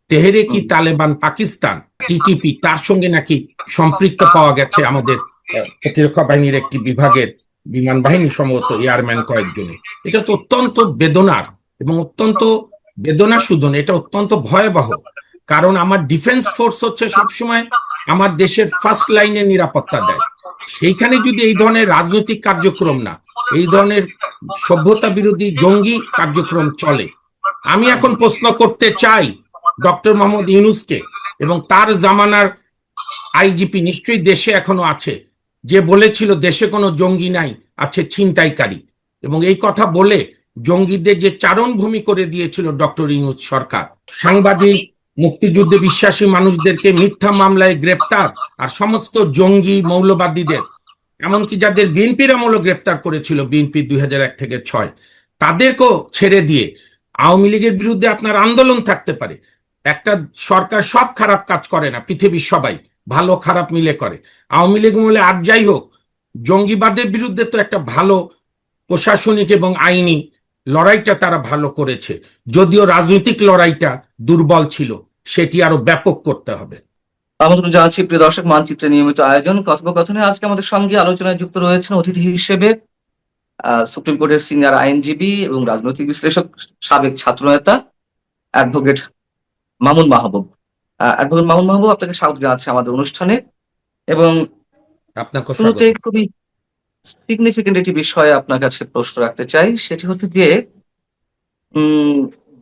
Tehriki Taliban Pakistan TTP তার সঙ্গে নাকি সম্পৃক্ত পাওয়া গেছে আমাদের প্রতিরক্ষা বাহিনীর একটি বিভাগের বিমান বাহিনী সম্ভবত এয়ারম্যান কয়েকজনে। এটা তো অত্যন্ত বেদনার এবং অত্যন্ত বেদনা শুধু না, এটা অত্যন্ত ভয়াবহ। কারণ আমার ডিফেন্স ফোর্স হচ্ছে সবসময় আমার দেশের ফার্স্ট লাইনে নিরাপত্তা দেয়। সেইখানে যদি এই ধরনের রাজনৈতিক কার্যক্রম না, এই ধরনের সভ্যতা বিরোধী জঙ্গি কার্যক্রম চলে, আমি এখন প্রশ্ন করতে চাই ডক্টর মোহাম্মদ ইউনূসকে এবং তার জামানার আইজিপি নিশ্চয়ই দেশে এখনো আছে, যে বলেছিল দেশে কোনো জঙ্গি নাই, আছে ছিনতাইকারী। এবং এই কথা বলে জঙ্গিদের যে চারণভূমি করে দিয়েছিল ডক্টর ইউনূস সরকার, সাংবাদিক, মুক্তিযুদ্ধে বিশ্বাসী মানুষদেরকে মিথ্যা মামলায় গ্রেপ্তার, আর সমস্ত জঙ্গি মৌলবাদীদের, এমনকি যাদের বিএনপির আমলও গ্রেপ্তার করেছিল, বিএনপি 2001 থেকে 6, তাদেরকেও ছেড়ে দিয়ে আওয়ামী লীগের বিরুদ্ধে আপনার আন্দোলন থাকতে পারে। একটা সরকার সব খারাপ কাজ করে না, পৃথিবীর সবাই ভালো খারাপ মিলে করে। আওয়ামী লীগ বলে আর যাই হোক, জঙ্গিবাদের বিরুদ্ধে তো একটা ভালো প্রশাসনিক এবং আইনি লড়াইটা তারা ভালো করেছে, যদিও রাজনৈতিক লড়াইটা দুর্বল ছিল, সেটি আরো ব্যাপক করতে হবে। আমন্ত্রণ জানাচ্ছি প্রিয় দর্শক, মানচিত্রের নিয়মিত আয়োজন কথোপকথনে আজকে আমাদের সঙ্গে আলোচনায় যুক্ত রয়েছেন অতিথি হিসেবে সুপ্রিম কোর্টের সিনিয়র আইনজীবী এবং রাজনৈতিক বিশ্লেষক, সাবেক ছাত্রনেতা অ্যাডভোকেট মামুন মাহবুব। অ্যাডভোকেট মামুন মাহবুব, আপনাকে স্বাগত জানাচ্ছি আমাদের অনুষ্ঠানে। এবং আপনাকে শুরুতে খুবই সিগনিফিকেন্ট একটি বিষয়ে আপনার কাছে প্রশ্ন রাখতে চাই, সেটি হচ্ছে যে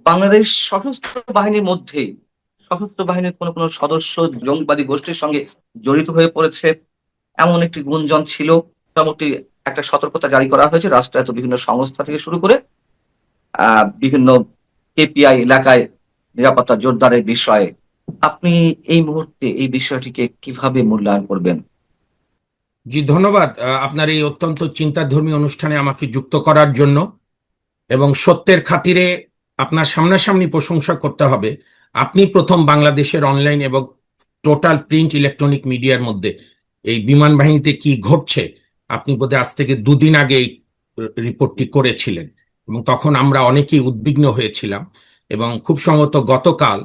বাংলাদেশ সশস্ত্র বাহিনীর মধ্যেই সশস্ত্র বাহিনীর কোনো কোনো সদস্য জঙ্গিবাদী গোষ্ঠীর সঙ্গে জড়িত হয়ে পড়েছে, এমন একটি গুঞ্জন ছিল। মোটামুটি একটা সতর্কতা জারি করা হয়েছে রাষ্ট্রায়ত্ত বিভিন্ন সংস্থা থেকে শুরু করে বিভিন্ন কেপিআই এলাকায় নিরাপত্তা জোরদারের বিষয়ে। আপনি এই মুহূর্তে এই বিষয়টিকে কিভাবে মূল্যায়ন করবেন? জি, ধন্যবাদ আপনার এই অত্যন্ত চিন্তাধর্মী অনুষ্ঠানে আমাকে যুক্ত করার জন্য। এবং সত্যের খাতিরে আপনার সামনাসামনি প্রশংসা করতে হবে, আপনি প্রথম বাংলাদেশের অনলাইন এবং টোটাল প্রিন্ট ইলেকট্রনিক মিডিয়ার মধ্যে এই বিমান বাহিনীতে কি ঘটছে, আপনি বোধহয় আজ থেকে 2 দিন আগে এই রিপোর্টটি করেছিলেন, এবং তখন আমরা অনেকেই উদ্বিগ্ন হয়েছিলাম। এবং খুব সম্ভবত গতকাল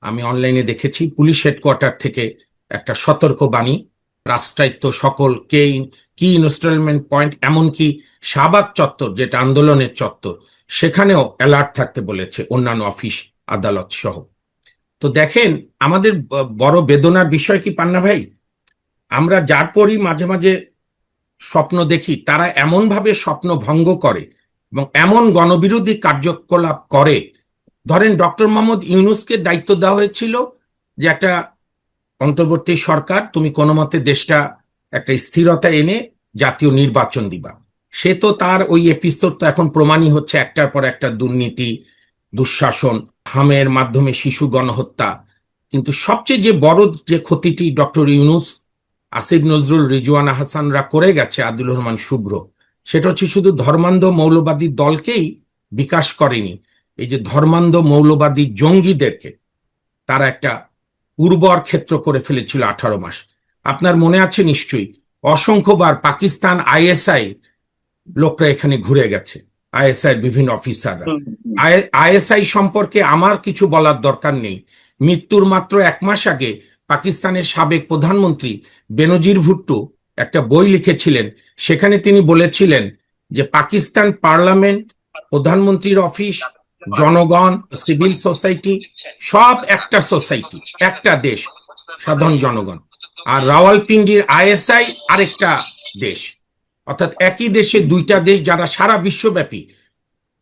আমি অনলাইনে দেখেছি পুলিশ হেডকোয়ার্টার থেকে একটা সতর্কবাণী, রাষ্ট্রায়ত্ত সকল কি ইনস্টলমেন্ট পয়েন্ট, এমনকি শাহবাগ চত্বর যেটা আন্দোলনের চত্বর, সেখানেও অ্যালার্ট থাকতে বলেছে, অন্যান্য অফিস আদালত সহ। তো দেখেন, আমাদের বড় বেদনার বিষয় কি পান্না ভাই, আমরা যার পরই মাঝে মাঝে স্বপ্ন দেখি, তারা এমনভাবে স্বপ্ন ভঙ্গ করে এবং এমন গণবিরোধী কার্যকলাপ করে। ধরেন ডক্টর মোহাম্মদ ইউনূসকে দায়িত্ব দেওয়া হয়েছিল যে একটা অন্তর্বর্তী সরকার, তুমি কোনো মতে দেশটা একটা স্থিরতা এনে জাতীয় নির্বাচন দিবা। সে তো তার ওই এপিসোড তো এখন প্রমাণই হচ্ছে, একটার পর একটা দুর্নীতি, দুঃশাসন, হামের মাধ্যমে শিশু গণহত্যা। কিন্তু সবচেয়ে যে বড় যে ক্ষতিটি ডক্টর ইউনূস, আসিফ নজরুল, রিজওয়ানা হাসানরা করে গেছে, আদিলুর রহমান শুভ্র, সেটা হচ্ছে শুধু ধর্মান্ধ মৌলবাদী দলকেই বিকাশ করেনি, এই যে ধর্মান্ধ মৌলবাদী জঙ্গিদেরকে তারা একটা উর্বর ক্ষেত্র করে ফেলেছিল 18 মাস। আপনার মনে আছে নিশ্চয়ই, অসংখ্যবার পাকিস্তান আইএসআই লোকরা এখানে ঘুরে গেছে, আইএসআই বিভিন্ন অফিসাররা। আইএসআই সম্পর্কে আমার কিছু বলার দরকার নেই। মৃত্যুর মাত্র 1 মাস আগে পাকিস্তানের সাবেক প্রধানমন্ত্রী বেনজির ভুট্টো একটা বই লিখেছিলেন, সেখানে তিনি বলেছিলেন যে পাকিস্তান পার্লামেন্ট, প্রধানমন্ত্রীর অফিস, জনগণ, সিভিল সোসাইটি সব একটা সোসাইটি, একটা দেশ, সাধারণ জনগণ। আর রাওয়ালপিন্ডির আইএসআই আরেকটা দেশ, অর্থাৎ একই দেশে 2টা দেশ যারা সারা বিশ্বব্যাপী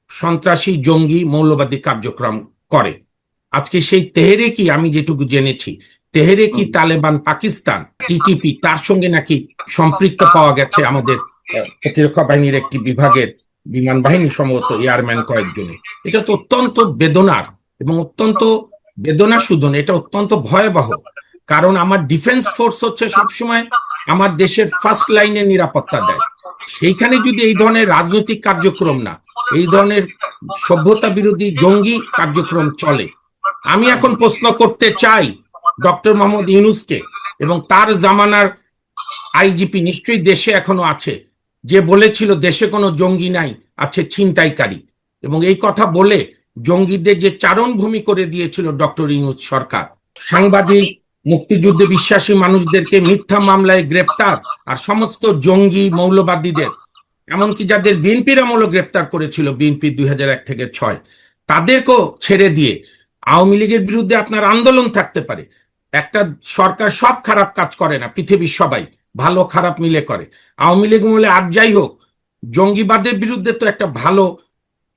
সন্ত্রাসী জঙ্গি মৌলবাদী কার্যক্রম করে। আজকে সেই তেহরিকি, আমি যেটুকু জেনেছি, তেহরিকি তালেবান পাকিস্তান টিটিপি তার সঙ্গে নাকি সম্পৃক্ত পাওয়া গেছে আমাদের প্রতিরক্ষা বাহিনীর একটি বিভাগের বিমান বাহিনী সম্ভবত এয়ারম্যান কয়েকজনে। এটা তো অত্যন্ত বেদনার এবং অত্যন্ত বেদনা শুধু না, এটা অত্যন্ত ভয়াবহ। কারণ আমার ডিফেন্স ফোর্স হচ্ছে সবসময় আমার দেশের ফার্স্ট লাইনে নিরাপত্তা দেয়। সেইখানে যদি এই ধরনের রাজনৈতিক কার্যক্রম না, এই ধরনের সভ্যতা বিরোধী জঙ্গি কার্যক্রম চলে, আমি এখন প্রশ্ন করতে চাই ডক্টর মোহাম্মদ ইউনূসকে এবং তার জামানার আইজিপি নিশ্চয়ই দেশে এখনো আছে, যে বলেছিল দেশে কোনো জঙ্গি নাই, আছে ছিনতাইকারী। এবং এই কথা বলে জঙ্গিদের যে চারণভূমি করে দিয়েছিল ডক্টর ইউনূস সরকার, সাংবাদিক, মুক্তিযুদ্ধে বিশ্বাসী মানুষদেরকে মিথ্যা মামলায় গ্রেপ্তার, আর সমস্ত জঙ্গি মৌলবাদীদের, এমনকি যাদের বিএনপির আমলও গ্রেপ্তার করেছিল, বিএনপি 2001 থেকে 6, তাদেরকেও ছেড়ে দিয়ে আওয়ামী লীগের বিরুদ্ধে আপনার আন্দোলন থাকতে পারে। একটা সরকার সব খারাপ কাজ করে না, পৃথিবীর সবাই ভালো খারাপ মিলে করে। আওয়ামী লীগ বলে আর যাই হোক, জঙ্গিবাদের বিরুদ্ধে তো একটা ভালো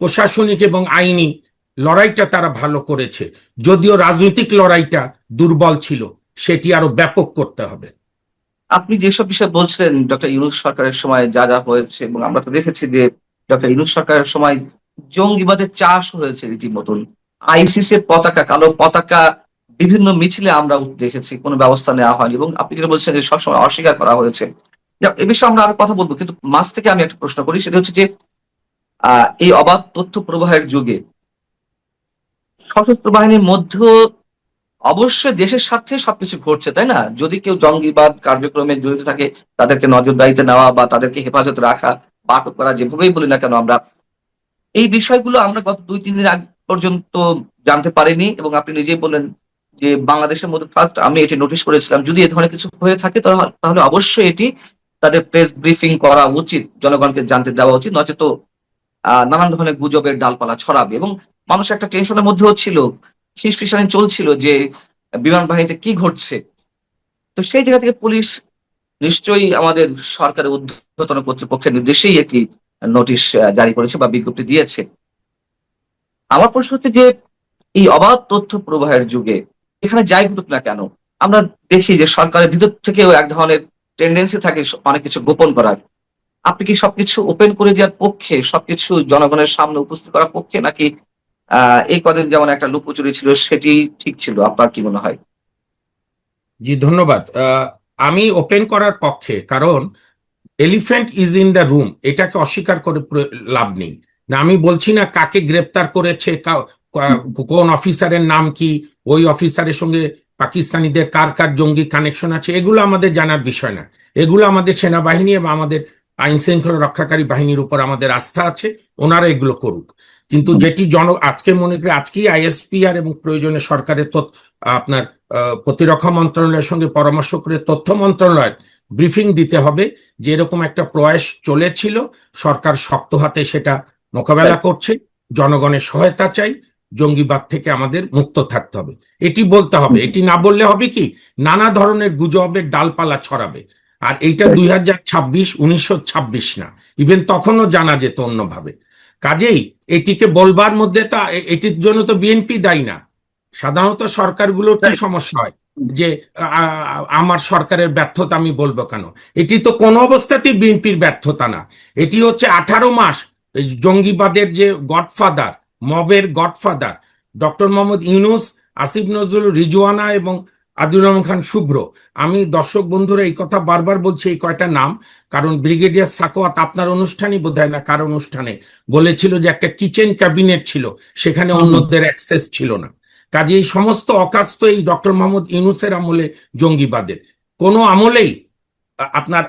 প্রশাসনিক এবং আইনি লড়াইটা তারা ভালো করেছে, যদিও রাজনৈতিক লড়াইটা দুর্বল ছিল, সেটি আরো ব্যাপক করতে হবে। আপনি যেসব বিষয় বলছিলেন ডক্টর ইউনূস সরকারের সময় যা যা হয়েছে, এবং আমরা তো দেখেছি যে ডক্টর ইউনূস সরকারের সময় জঙ্গিবাদের চাষ হয়েছে রীতিমতন। আইসিসি এর পতাকা, কালো পতাকা বিভিন্ন মিছিলে আমরা দেখেছি, কোনো ব্যবস্থা নেওয়া হয়নি, এবং আপনি যেটা বলছেন যে সবসময় অস্বীকার করা হয়েছে। এ বিষয়ে আমরা আরো কথা বলবো, কিন্তু মাঝ থেকে আমি একটা প্রশ্ন করি, সেটা হচ্ছে যে এই অবাধ তথ্য প্রবাহের যুগে সশস্ত্র বাহিনীর মধ্যেও অবশ্যই দেশের স্বার্থে সবকিছু ঘটছে, তাই না? যদি কেউ জঙ্গিবাদ কার্যক্রমে জড়িত থাকে, তাদেরকে নজরদারিতে নেওয়া বা তাদেরকে হেফাজতে রাখা বা আটক করা, যেভাবেই বলি না কেন আমরা, এই বিষয়গুলো আমরা গত 2-3 দিন আগ পর্যন্ত জানতে পারিনি। এবং আপনি নিজেই বললেন যে বাংলাদেশের মধ্যে ফার্স্ট আমি এটি নোটিশ করেছিলাম, যদি এ ধরনের কিছু হয়ে থাকে তাহলে অবশ্যই এটি তাদের প্রেস ব্রিফিং করা উচিত, জনগণকে জানতে দেওয়া উচিত, নচেত নানান ধরনের গুজবের ডালপালা ছড়াবে। এবং মানুষ একটা টেনশনের মধ্যেও ছিল, ফিসফিসানি চলছিল যে বিমান বাহিনীতে কি ঘটছে। তো সেই জায়গা থেকে পুলিশ নিশ্চয়ই আমাদের সরকারের ঊর্ধ্বতন কর্তৃপক্ষের নির্দেশেই একটি নোটিশ জারি করেছে বা বিজ্ঞপ্তি দিয়েছে। আমার প্রশ্ন হচ্ছে যে এই অবাধ তথ্য প্রবাহের যুগে এখানে যাই ঘটুক না কেন, আমরা দেখি যে সরকারের ভিতর থেকেও এক ধরনের টেন্ডেন্সি থাকে অনেক কিছু গোপন করার। আপনি কি সবকিছু ওপেন করে দেওয়ার পক্ষে, সবকিছু জনগণের সামনে উপস্থিত করার পক্ষে, নাকি এই কদিন যেমন একটা লুকোচুরি ছিল সেটি ঠিক ছিল? আপনার কি মনে হয়? জি, ধন্যবাদ। আমি ওপেন করার পক্ষে, কারণ elephant is in the room, এটাকে অস্বীকার করে লাভ নেই। না, আমি বলছি না কাকে গ্রেপ্তার করেছে, কোন অফিসারের নাম কি, ওই অফিসারের সঙ্গে পাকিস্তানিদের কার কার জঙ্গি কানেকশন আছে, এগুলো আমাদের জানার বিষয় না। এগুলো আমাদের সেনাবাহিনী এবং আমাদের আইন শৃঙ্খলা রক্ষাকারী বাহিনীর উপর আমাদের আস্থা আছে, ওনারা এগুলো করুক। কিন্তু যেটি আজকে মনে করি, আজকেই আইএসপিআর এবং প্রয়োজনে সরকারের আপনার প্রতিরক্ষা মন্ত্রণালয়ের সঙ্গে পরামর্শ করে তথ্য মন্ত্রণালয় ব্রিফিং দিতে হবে যে এরকম একটা প্রয়াস চলেছিল, সরকার শক্ত হাতে সেটা মোকাবেলা করছে, জনগণের সহায়তা চাই, জঙ্গিবাদ থেকে আমাদের মুক্ত থাকতে হবে, এটি বলতে হবে। এটি না বললে হবে কি, নানা ধরনের গুজবের ডালপালা ছড়াবে। আর এইটা 2026, 1926 না, ইভেন তখনও জানা যেত অন্যভাবে। কাজেই এটিকে বলবার মধ্যে তা, এটির জন্য তো বিএনপি দায়ী না। সাধারণত সরকারগুলোর কি সমস্যা হয় যে আমার সরকারের ব্যর্থতা আমি বলবো কেন? এটি তো কোনো অবস্থাতেই বিএনপির ব্যর্থতা না, এটি হচ্ছে 18 মাস এই জঙ্গিবাদের যে গডফাদার, মবের গডফাদার ডক্টর মোহাম্মদ ইউনূস, আসিফ নজরুল, রিজওয়ানা এবং আদিল রহমান খান শুভ্র। আমি দর্শক বন্ধুরা এই কথা বারবার বলছি, এই কয়টা নাম, কারণ ব্রিগেডিয়ার সাকোয়াত আপনার অনুষ্ঠানই বোধহয় না কার অনুষ্ঠানে বলেছিল যে একটা কিচেন ক্যাবিনেট ছিল, সেখানে অন্যদের অ্যাক্সেস ছিল না। কাজে এই সমস্ত অকাজ তো এই ডক্টর মোহাম্মদ ইউনূসের আমলে জঙ্গিবাদের। কোনো আমলেই আপনার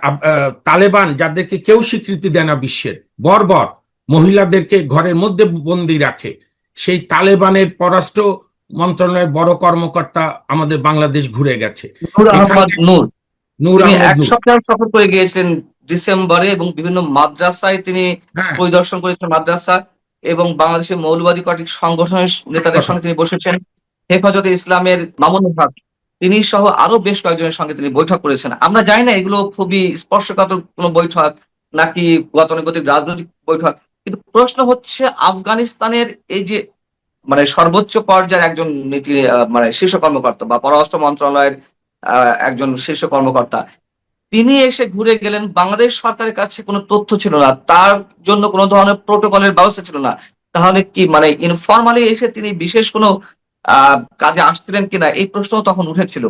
তালেবান, যাদেরকে কেউ স্বীকৃতি দেয় না বিশ্বের, বর্বর মহিলাদেরকে ঘরের মধ্যে বন্দি রাখে, সেই তালেবানের পররাষ্ট্র মন্ত্রণালয়ের বড় কর্মকর্তা আমাদের বাংলাদেশ ঘুরে গেছে। নূর এখানে আহমদ নূর নূর তিনি আহমদ এক নূর, সপ্তাহ সফর করে গিয়েছিলেন ডিসেম্বরে, এবং বিভিন্ন মাদ্রাসায় তিনি হ্যাঁ, পরিদর্শন করেছেন, মাদ্রাসা, এবং বাংলাদেশের মৌলবাদী কয়েকটি সংগঠনের নেতাদের কথা, সঙ্গে তিনি বসেছেন। হেফাজতে ইসলামের মামুনুল হক তিনি সহ আরো বেশ কয়েকজনের সঙ্গে তিনি বৈঠক করেছেন। আমরা জানি না এগুলো খুবই স্পর্শকাতর কোনো বৈঠক নাকি গতানুগতিক রাজনৈতিক বৈঠক, কিন্তু প্রশ্ন হচ্ছে আফগানিস্তানের এই যে মানে সর্বোচ্চ পর্যায়ের একজন নীতি মানে শীর্ষ কর্মকর্তা বা পররাষ্ট্র মন্ত্রণালয়ের একজন শীর্ষ কর্মকর্তা, তিনি এসে ঘুরে গেলেন, বাংলাদেশ সরকারের কাছে কোনো তথ্য ছিল না, তার জন্য কোনো ধরনের প্রোটোকলের ব্যবস্থা ছিল না। তাহলে কি মানে ইনফরমালি এসে তিনি বিশেষ কোনো কাজে আসছিলেন কিনা, এই প্রশ্ন তখন উঠেছিল।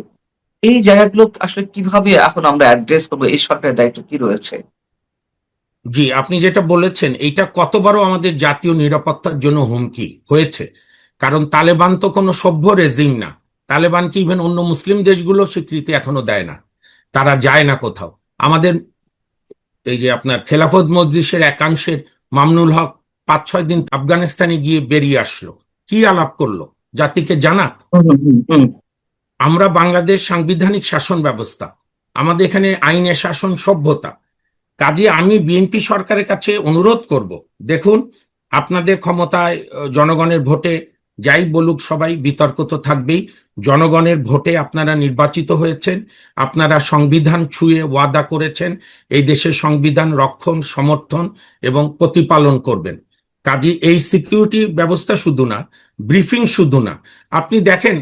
এই জায়গাগুলো আসলে কিভাবে এখন আমরা অ্যাড্রেস করবো? এই সরকারের দায়িত্ব কি রয়েছে? জি, আপনি যেটা বলেছেন এইটা কতবারও আমাদের জাতীয় নিরাপত্তার জন্য হুমকি হয়েছে। কারণ তালেবান তো কোনো সভ্য রেজিম না, তালেবানকে ইভেন অন্য মুসলিম দেশগুলো স্বীকৃতি এখনো দেয় না, তারা যায় না কোথাও। আমাদের এই যে আপনার খেলাফত মজলিসের একাংশের মামনুল হক 5-6 দিন আফগানিস্তানে গিয়ে বেরিয়ে আসলো, কি আলাপ করলো জাতিকে জানাক? হুম, হুম, হুম, হুম। আমরা বাংলাদেশ সাংবিধানিক শাসন ব্যবস্থা, আমাদের এখানে আইনের শাসন সভ্যতা। কাজে আমি বিএনপি সরকারের কাছে অনুরোধ করব, দেখুন আপনাদের ক্ষমতায় জনগণের ভোটে যাই বলুক সবাই, বিতর্ক তো থাকবেই। জনগণের ভোটে আপনারা নির্বাচিত হয়েছেন, আপনারা সংবিধান ছুঁয়ে ওয়াদা করেছেন এই দেশের সংবিধান রক্ষণ, সমর্থন এবং প্রতিপালন করবেন। কাজে এই সিকিউরিটি ব্যবস্থা শুধু না, ব্রিফিং শুধু না, আপনি দেখেন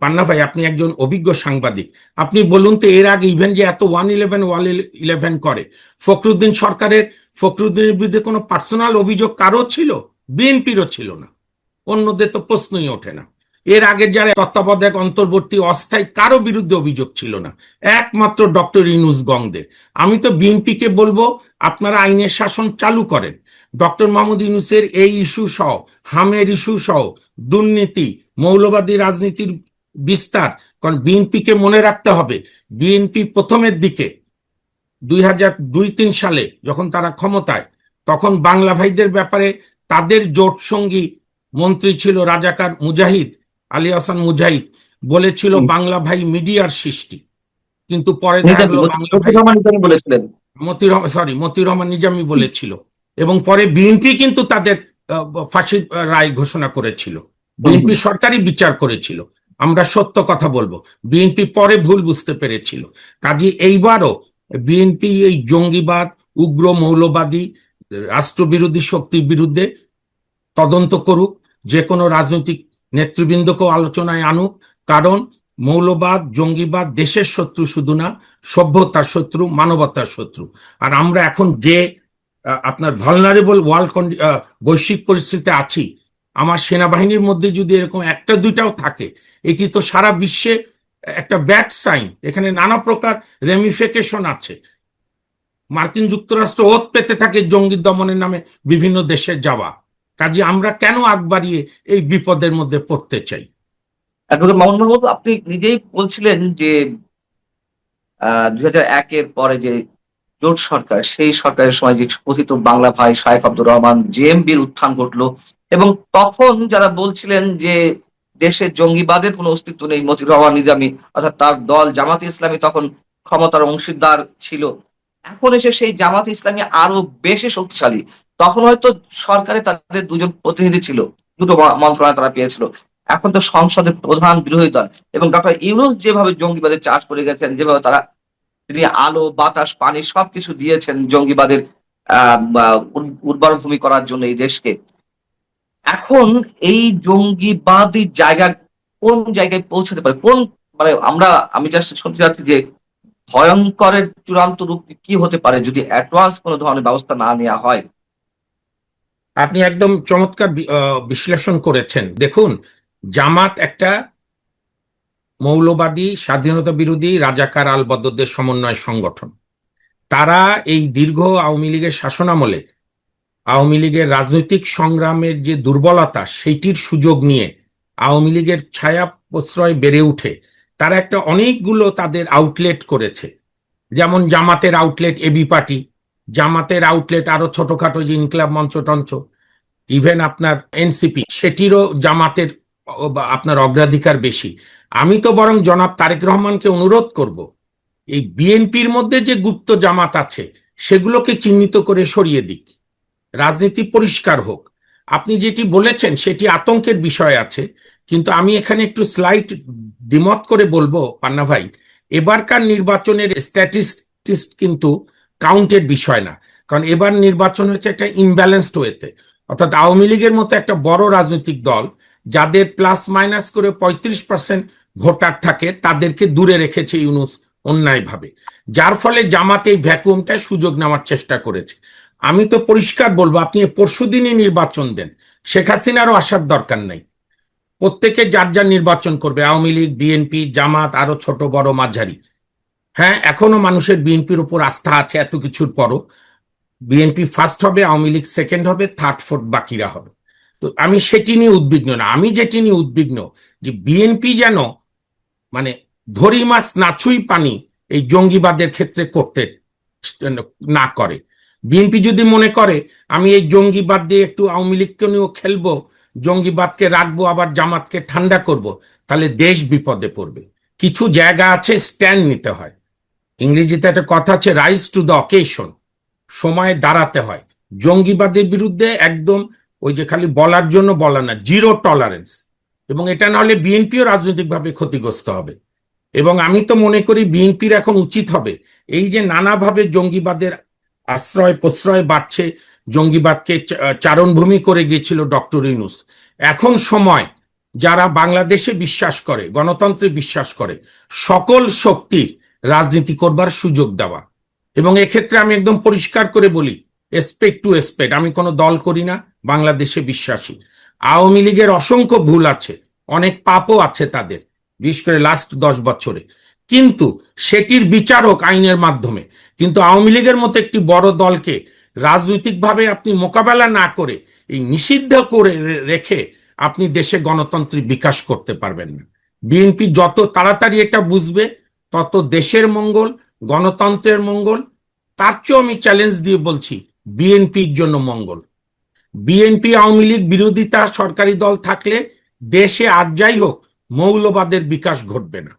পান্না ভাই, আপনি একজন অভিজ্ঞ সাংবাদিক, আপনি বলুন তো এর আগে ইভেন যে এত 111 করে, ফখরুদ্দিন সরকারের, ফখরুদ্দিনের বিরুদ্ধে কোনো পার্সোনাল অভিযোগ কারো ছিল? বিএনপিরও ছিল না, অন্যদের তো প্রশ্নই ওঠে না। এর আগে যারা তত্ত্বাবধায়ক অন্তর্বর্তী অস্থায়ী কারো বিরুদ্ধে অভিযোগ ছিল না, একমাত্র ডক্টর ইউনূস গংদের। আমি তো বিএনপিকে বলবো আপনারা আইনের শাসন চালু করেন। ডক্টর মোহাম্মদ ইউনূসের এই ইস্যু সহ, হামের ইস্যু সহ, দুর্নীতি, মৌলবাদী রাজনীতির বিস্তার, কারণ বিএনপিকে মনে রাখতে হবে, বিএনপি প্রথমের দিকে 2002-03 সালে যখন তারা ক্ষমতায়, তখন বাংলা ভাইদের ব্যাপারে তাদের জোট সঙ্গী মন্ত্রী ছিল রাজাকার মুজাহিদ, আলী হাসান মুজাহিদ, বলেছিল হুম। বাংলা ভাই মিডিয়ার সৃষ্টি। কিন্তু পরে দেখা গেল বাংলা ভাই, মতিউর রহমান নিজামী বলেছিলেন। মতিউর রহমান নিজামী বলেছিল, এবং পরে বিএনপি কিন্তু তাদের ফাঁসির রায় ঘোষণা করেছিল, হুম, বিএনপি হুম। সরকারই বিচার করেছিল। আমরা সত্য কথা বলবো, বিএনপি পরে ভুল বুঝতে পেরেছিল। কাজে এইবারও বিএনপি এই জঙ্গিবাদ, উগ্র মৌলবাদী, রাষ্ট্রবিরোধী শক্তির বিরুদ্ধে তদন্ত করুক, যে কোনো রাজনৈতিক নেতৃবৃন্দকেও আলোচনায় আনুক। কারণ মৌলবাদ, জঙ্গিবাদ দেশের শত্রু শুধু না, সভ্যতার শত্রু, মানবতার শত্রু। আর আমরা এখন যে আপনার ভালনারেবল বৈশ্বিক পরিস্থিতিতে আছি, আমার সেনাবাহিনীর মধ্যে যদি এরকম একটা দুইটাও থাকে, এটি তো সারা বিশ্বে একটা ব্যাড সাইন। এখানে নানা প্রকার রেমিফিকেশন আছে। মার্কিন যুক্তরাষ্ট্র ওত পেতে থাকে জঙ্গি দমনের নামে বিভিন্ন দেশে যাওয়া। কাজে আমরা কেন আগ বাড়িয়ে এই বিপদের মধ্যে পড়তে চাই? অ্যাডভোকেট মামুন মাহমুদ, আপনি নিজেই বলছিলেন যে ২০০১ এর পরে যে জোট সরকার, সেই সরকারের সময় যে কথিত বাংলা ভাই শায়েখ আব্দুর রহমান জেএমবির উত্থান ঘটলো এবং তখন যারা বলছিলেন যে দেশে জঙ্গিবাদের কোনো অস্তিত্ব নেই, মতিউর রহমান নিজামী অর্থাৎ তার দল জামাতে ইসলামী তখন ক্ষমতার অংশীদার ছিল। এখন এসে সেই জামাতে ইসলামী আরো বেশি শক্তিশালী। তখন হয়তো সরকারে তাদের ২ জন প্রতিনিধি ছিল, ২ টো মন্ত্রণালয় তারা পেয়েছিল। এখন তো সংসদের প্রধান বিরোধী দল এবং ডক্টর ইউনূস যেভাবে জঙ্গিবাদের চাষ করে গেছেন, যেভাবে তারা তিনি আলো, বাতাস, পানি সবকিছু দিয়েছেন জঙ্গিবাদের উর্বর ভূমি করার জন্য এই দেশকে। এখন এই জঙ্গিবাদী জায়গা কোন জায়গায় পৌঁছাতে পারে? কোন মানে আমি জাস্ট শুনতে চাচ্ছি যে ভয়ংকরের চূড়ান্ত রূপ কি হতে পারে যদি অ্যাডভান্স কোন ধরনের ব্যবস্থা না নেওয়া হয়? আপনি একদম চমৎকার বিশ্লেষণ করেছেন। দেখুন, জামাত একটা মৌলবাদী, স্বাধীনতা বিরোধী, রাজাকার আলবদরদের সমন্বয় সংগঠন। তারা এই দীর্ঘ আওয়ামী লীগের শাসনামলে আওয়ামী লীগের রাজনৈতিক সংগ্রামের যে দুর্বলতা, সেইটির সুযোগ নিয়ে আওয়ামী লীগের ছায়া প্রশ্রয় বেড়ে উঠে তারা একটা অনেকগুলো তাদের আউটলেট করেছে। যেমন জামাতের আউটলেট এবি পার্টি, জামাতের আউটলেট আরো ছোটখাটো যে ইনকিলাব মঞ্চ টঞ্চ, ইভেন আপনার এনসিপি, সেটিরও জামাতের আপনার অগ্রাধিকার বেশি। আমি তো বরং জনাব তারেক রহমানকে অনুরোধ করব, এই বিএনপির মধ্যে যে গুপ্ত জামাত আছে সেগুলোকে চিহ্নিত করে সরিয়ে দিক, রাজনীতি পরিষ্কার হোক। আপনি যেটি বলেছেন সেটি আতঙ্কের বিষয় আছে, কিন্তু আমি এখানে একটু স্লাইট দ্বিমত করে বলবো পান্না ভাই, এবারকার নির্বাচনের স্ট্যাটিস্টিক্স কিন্তু কাউন্টের বিষয় না। কারণ এবার নির্বাচন হচ্ছে একটা ইমব্যালেন্সড ওয়েতে, অর্থাৎ আওয়ামী লীগের মতো একটা বড় রাজনৈতিক দল যাদের প্লাস মাইনাস করে 35% ভোটার থাকে, তাদেরকে দূরে রেখেছে ইউনূস অন্যায়ভাবে, যার ফলে জামাত এই ভ্যাকুয়ামটায় সুযোগ নেওয়ার চেষ্টা করেছে। আমি তো পরিষ্কার বলবো, আপনি পরশুদিনই নির্বাচন দেন, শেখ হাসিনারও আসার দরকার নাই। প্রত্যেকে যার যার নির্বাচন করবে, আওয়ামী লীগ, বিএনপি, জামাত, আরো ছোট বড় মাঝারি। হ্যাঁ, এখনো মানুষের বিএনপির উপর আস্থা আছে, এত কিছুর পরও বিএনপি ফার্স্ট হবে, আওয়ামী লীগ সেকেন্ড হবে, থার্ড ফোর্থ বাকিরা হবে। তো আমি সেটি নিয়ে উদ্বিগ্ন না, আমি যেটি নিয়ে উদ্বিগ্ন যে বিএনপি যেন মানে ধরি মাছ নাছুই পানি এই জঙ্গিবাদের ক্ষেত্রে করতে না করে। বিএনপি যদি মনে করে আমি এই জঙ্গিবাদ দিয়ে একটু আওয়ামী লীগকে নিয়েও খেলবো, জঙ্গিবাদকে রাখবো আবার জামাতকে ঠান্ডা করব, তাহলে দেশ বিপদে পড়বে। কিছু জায়গা আছে স্ট্যান্ড নিতে হয়। ইংরেজিতে একটা কথা আছে, রাইজ টু দ্য অকেশন, সময় দাঁড়াতে হয়। জঙ্গিবাদের বিরুদ্ধে একদম ওই যে খালি বলার জন্য বলা না, জিরো টলারেন্স। এবং এটা না হলে বিএনপিও রাজনৈতিকভাবে ক্ষতিগ্রস্ত হবে। এবং আমি তো মনে করি বিএনপির এখন উচিত হবে, এই যে নানাভাবে জঙ্গিবাদের আশ্রয় প্রশ্রয় বাড়ছে, জঙ্গিবাদকে চারণভূমি করে গিয়েছিল ডক্টর ইউনূস, এখন সময় যারা বাংলাদেশে বিশ্বাস করে, গণতন্ত্রে বিশ্বাস করে, সকল শক্তির রাজনীতি করবার সুযোগ দেওয়া। এবং এক্ষেত্রে আমি একদম পরিষ্কার করে বলি, এসপেক্ট টু এসপেক্ট, আমি কোনো দল করি না, বাংলাদেশে বিশ্বাসী। আওয়ামী লীগের অসংখ্য ভুল আছে, অনেক পাপও আছে তাদের, বিশেষ করে লাস্ট 10 বছরে, কিন্তু সেটির বিচারক আইনের মাধ্যমে। কিন্তু আওয়ামী লীগের মতো একটি বড় দলকে রাজনৈতিকভাবে আপনি মোকাবেলা না করে এই নিষিদ্ধ করে রেখে আপনি দেশে গণতন্ত্রের বিকাশ করতে পারবেন না। বিএনপি যত তাড়াতাড়ি এটা বুঝবে, তত দেশের মঙ্গল, গণতন্ত্রের মঙ্গল, তার চেয়েও আমি চ্যালেঞ্জ দিয়ে বলছি বিএনপির জন্য মঙ্গল। বিএনপি আওয়ামী লীগ বিরোধিতা সরকারি দল থাকলে দেশে আর যাই হোক মৌলবাদের বিকাশ ঘটবে না।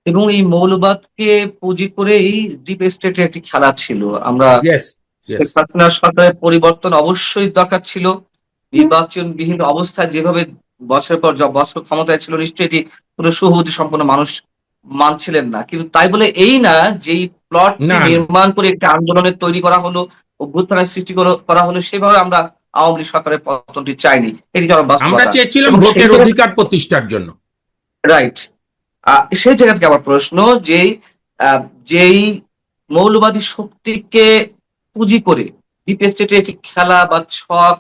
এবং এই মৌলবাদকে পুঁজি করেই ডিপ স্টেটের একটি খেলা ছিল। আমরা ইয়েস, ইয়েস। শেখ হাসিনা সরকারের পরিবর্তন অবশ্যই দরকার ছিল। নির্বাচনবিহীন অবস্থায় যেভাবে বছরের পর বছর ক্ষমতায় ছিল, নিশ্চয়ই এটি কোনো সুবুদ্ধি সম্পন্ন মানুষ মানছিলেন না। কিন্তু তাই বলে এই না যে এই প্লটটি না, না, নির্মাণ করে একটি আন্দোলনের তৈরি করা হলো, অভ্যুত্থানের সৃষ্টি করা হলো, সেভাবে আমরা আওয়ামী লীগ সরকারের পতনটি চাইনি। এটি যেমন আমরা বাস্তবতা। চেয়েছিলাম এবং সেই ভোটের জায়গা অধিকার প্রতিষ্ঠার জন্য। রাইট, সেই জায়গা থেকে আমার প্রশ্ন যে যেই মৌলবাদী শক্তিকে পুঁজি করে ডিপ স্টেটের একটি খেলা বা ছক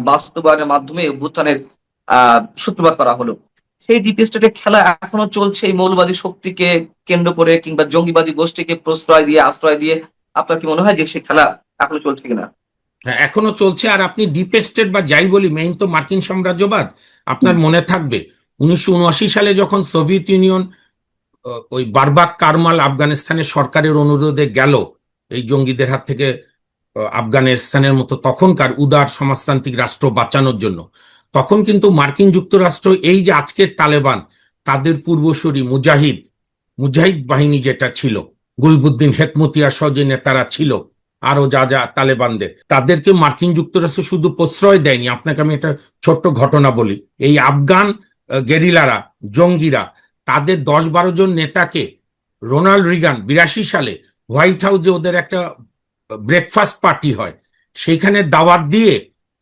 বাস্তবায়নের মাধ্যমে অভ্যুত্থানের সূত্রপাত করা হলো, সেই ডিপ স্টেটের খেলা এখনো চলছে এই মৌলবাদী শক্তিকে কেন্দ্র করে কিংবা জঙ্গিবাদী গোষ্ঠীকে প্রশ্রয় দিয়ে আশ্রয় দিয়ে। আপনার কি মনে হয় যে সেই খেলা এখনো চলছে কিনা? হ্যাঁ, এখনো চলছে। আর আপনি ডিপ স্টেট বা যাই বলি, মেইন তো মার্কিন সাম্রাজ্যবাদ। আপনার মনে থাকবে 1979 সালে যখন সোভিয়েত ইউনিয়ন ওই বারবাক কারমাল আফগানিস্তানের সরকারের অনুরোধে গেল এই জঙ্গিদের হাত থেকে আফগানিস্তানের মতো তখনকার উদার সমাজতান্ত্রিক রাষ্ট্র বাঁচানোর জন্য, তখন কিন্তু মার্কিন যুক্তরাষ্ট্র এই যে আজকের তালেবান, তাদের পূর্বসূরি মুজাহিদ বাহিনী যেটা ছিল, গুলবুদ্দিন হেকমতিয়া সহ যে নেতারা ছিল, আরো যা যা তালেবানদের, তাদেরকে মার্কিন যুক্তরাষ্ট্র শুধু প্রশ্রয় দেয়নি। আপনাকে আমি একটা ছোট্ট ঘটনা বলি। এই আফগান গেরিলারা, জঙ্গিরা, তাদের 10-12 জন নেতাকে রোনাল্ড রিগান 82 সালে হোয়াইট হাউসে ওদের একটা ব্রেকফাস্ট পার্টি হয়, সেইখানে দাওয়াত দিয়ে,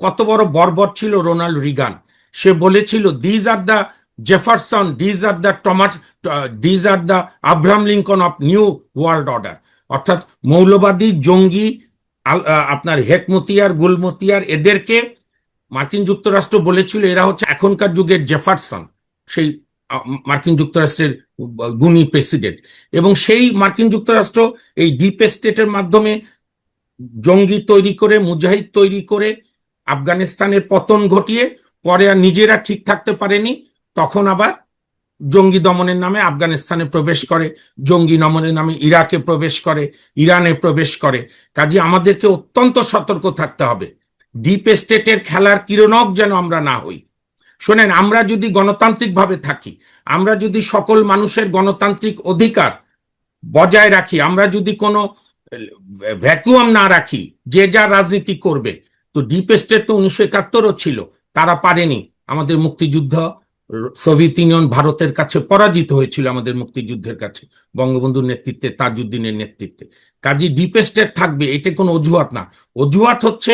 কত বড় বর্বর ছিল রোনাল্ড রিগান, সে বলেছিল these are the Jefferson, these are the these are the Abraham Lincoln of new world order. অর্থাৎ মৌলবাদী জঙ্গি আপনার হেকমতিয়ার, গুলমতিয়ার, এদেরকে মার্কিন যুক্তরাষ্ট্র বলেছিল এরা হচ্ছে এখনকার যুগের জেফারসন, সেই মার্কিন যুক্তরাষ্ট্রের গুণী প্রেসিডেন্ট। এবং সেই মার্কিন যুক্তরাষ্ট্র এই ডিপ স্টেটের মাধ্যমে জঙ্গি তৈরি করে, মুজাহিদ তৈরি করে আফগানিস্তানের পতন ঘটিয়ে, পরে আর নিজেরা ঠিক থাকতে পারেনি, তখন আবার জঙ্গি দমনের নামে আফগানিস্তানে প্রবেশ করে, জঙ্গি দমনের নামে ইরাকে প্রবেশ করে, ইরানে প্রবেশ করে। কাজে আমাদেরকে অত্যন্ত সতর্ক থাকতে হবে, ডিপ স্টেটের খেলার কিরণক যেন আমরা না হই। শোনেন, আমরা যদি গণতান্ত্রিকভাবে থাকি, আমরা যদি সকল মানুষের গণতান্ত্রিক অধিকার বজায় রাখি, আমরা যদি কোনো ভ্যাকুয়াম না রাখি, যে যা রাজনীতি করবে, তো ডিপ স্টেট তো 1971ও ছিল, তারা পারেনি। আমাদের মুক্তিযুদ্ধ, সোভিয়েত ইউনিয়ন ভারতের কাছে পরাজিত হয়েছিল আমাদের মুক্তিযুদ্ধের কাছে, বঙ্গবন্ধুর নেতৃত্বে, তাজউদ্দিনের নেতৃত্বে। কাজী ডিপ স্টেট থাকবে, এটা কোনো অজুহাত না। অজুহাত হচ্ছে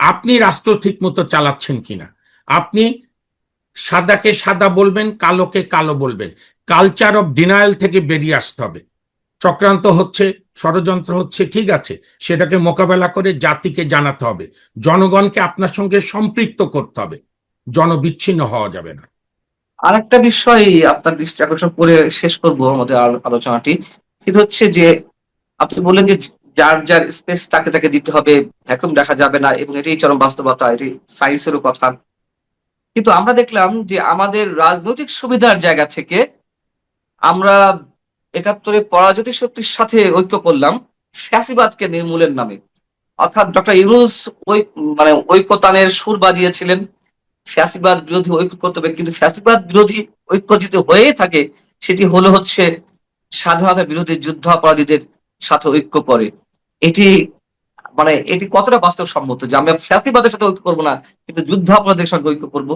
আপনি রাষ্ট্র ঠিক মতো চালাচ্ছেন কিনা। আপনি সাদাকে সাদা বলবেন, কালোকে কালো বলবেন। কালচার অফ ডিনায়াল থেকে বেরিয়ে আসতে হবে। চক্রান্ত হচ্ছে, ষড়যন্ত্র হচ্ছে, ঠিক আছে, সেটাকে মোকাবেলা করে জাতিকে জানাতে হবে, জনগণকে আপনার সঙ্গে সম্পৃক্ত করতে হবে, জনবিচ্ছিন্ন হওয়া যাবে না। আরেকটা বিষয় আপনার দৃষ্টি আকর্ষণ করে শেষ করবো আমাদের আলোচনাটি। সেটা হচ্ছে যে আপনি বললেন যে যার যার স্পেস তাকে তাকে দিতে হবে, ভ্যাকুয়াম দেখা যাবে না, এবং এটাই চরম বাস্তবতা, এটি সায়েন্সেরও কথা। কিন্তু আমরা দেখলাম যে আমাদের রাজনৈতিক সুবিধার জায়গা থেকে আমরা 71-এ পরাজিত শক্তির সাথে ঐক্য করলাম ফ্যাসিবাদকে নির্মূলের নামে। অর্থাৎ ডক্টর ইউনূস ওই মানে ঐকতানের সুর বাজিয়েছিলেন ফ্যাসিবাদ বিরোধী ঐক্য করতে হবে, কিন্তু ফ্যাসিবাদ বিরোধী ঐক্য যদি হয়ে থাকে সেটি হলো হচ্ছে স্বাধীনতা বিরোধী যুদ্ধাপরাধীদের সাথে ঐক্য করে। এটি মানে এটি কতটা বাস্তবসম্মত যে আমরা ফ্যাসিবাদের সাথে ঐক্য করবো না, কিন্তু যুদ্ধাপরাধীদের সঙ্গে ঐক্য করবো?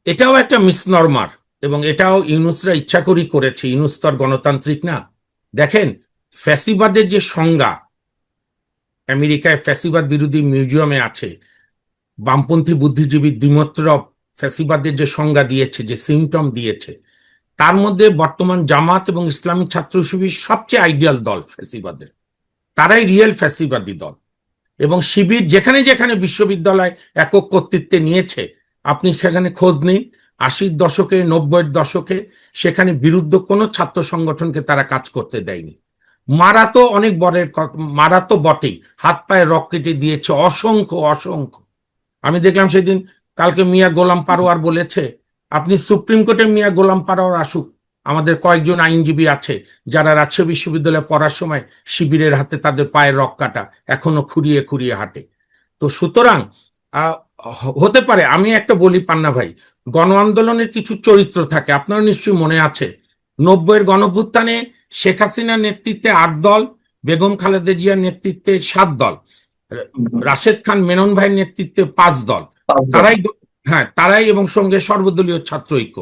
এটাও একটা মিসনরমার, এবং এটাও ইউনুসরা ইচ্ছা করেই করেছে। ইউনুস তো আর গণতান্ত্রিক না। দেখেন, ফ্যাসিবাদের যে সংজ্ঞা আমেরিকায় ফ্যাসিবাদ বিরোধী মিউজিয়ামে আছে, বামপন্থী বুদ্ধিজীবী দ্বিমত্রব ফ্যাসিবাদের যে সংজ্ঞা দিয়েছে, যে সিমটম দিয়েছে, তার মধ্যে বর্তমান জামাত এবং ইসলামী ছাত্র শিবির সবচেয়ে আইডিয়াল দল ফ্যাসিবাদের। তারাই রিয়েল ফ্যাসিবাদী দল। এবং শিবির যেখানে যেখানে বিশ্ববিদ্যালয় একক কর্তৃত্বে নিয়েছে, আপনি সেখানে খোঁজ নিন, 80-র দশকে 90-এর দশকে সেখানে বিরুদ্ধ কোনো ছাত্র সংগঠনকে তারা কাজ করতে দেয়নি। মারা তো অনেক মারা তো বটেই, হাত পায়ে রক কেটে দিয়েছে অসংখ্য অসংখ্য। আমি দেখলাম সেদিন, কালকে মিয়া গোলাম পারোয়ার বলেছে, আপনি সুপ্রিম কোর্টে মিয়া গোলাম পারোয়ার আসুক, আমাদের কয়েকজন আইনজীবী আছে যারা রাজশাহী বিশ্ববিদ্যালয়ে পড়ার সময় শিবিরের হাতে তাদের পায়ের রক কাটা এখনো খুঁড়িয়ে খুঁড়িয়ে হাঁটে। তো সুতরাং আহ, হতে পারে, আমি একটা বলি পান্না ভাই, গণ আন্দোলনের কিছু চরিত্র থাকে, আপনার নিশ্চয়ই মনে আছে 90-এর গণঅভ্যুত্থানে শেখ হাসিনার নেতৃত্বে 8 দল, বেগম খালেদা জিয়ার নেতৃত্বে 7 দল, রাশেদ খান মেনন ভাইয়ের নেতৃত্বে 5 দল। তারাই, হ্যাঁ তারাই, এবং সঙ্গে সর্বদলীয় ছাত্র ঐক্য,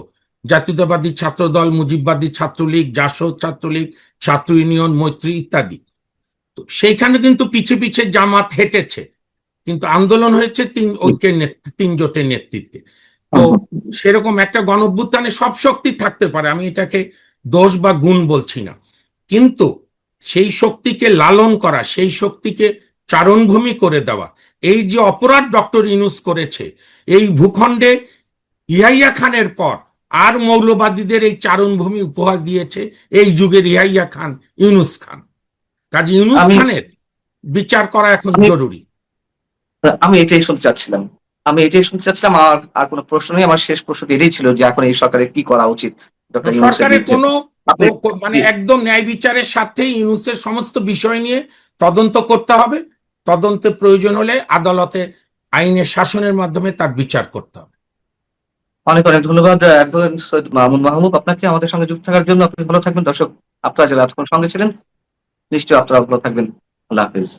জাতীয়তাবাদী ছাত্র দল, মুজিববাদী ছাত্রলীগ, জাসদ ছাত্রলীগ, ছাত্র ইউনিয়ন, মৈত্রী ইত্যাদি। তো সেইখানে কিন্তু পিছে পিছে জামাত হেঁটেছে, কিন্তু আন্দোলন হয়েছে তিন জোটের নেতৃত্বে। তো সেরকম একটা গণঅভ্যুত্থানে সব শক্তি থাকতে পারে, আমি এটাকে দোষ বা গুণ বলছি না, কিন্তু সেই শক্তিকে লালন করা, সেই শক্তিকে চারণভূমি করে দেওয়া, এই যে অপরাধ ডক্টর ইউনূস করেছে এই ভূখণ্ডে, ইয়াহিয়া খানের পর আর মৌলবাদীদের এই চারণভূমি উপহার দিয়েছে এই যুগের ইয়াহিয়া খান, ইউনূস খান। কাজে ইউনূস আমি খানের বিচার করা এখন আমি জরুরি। আমি এটাই শুনতে চাচ্ছিলাম। আর আর কোনো প্রশ্ন নেই। আমার শেষ প্রশ্নটি এটাই ছিল যে এখন এই সরকারের কি করা উচিত ডক্টর ইউনূসের সরকারের বিরুদ্ধে? কোনো আপনি মানে জি, একদম ন্যায় বিচারের সাথে ইউনূসের সমস্ত বিষয় নিয়ে তদন্ত করতে হবে। তদন্তে প্রয়োজন হলে আদালতে আইনের শাসনের মাধ্যমে তার বিচার করতে হবে। অনেক অনেক ধন্যবাদ অ্যাডভোকেট সৈয়দ মামুন মাহবুব আপনাকে আমাদের সঙ্গে যুক্ত থাকার জন্য। আপনি ভালো থাকবেন। দর্শক, আপনারা যারা এতক্ষণ সঙ্গে ছিলেন, নিশ্চয়ই আপনারা ভালো থাকবেন। আল্লাহ হাফেজ।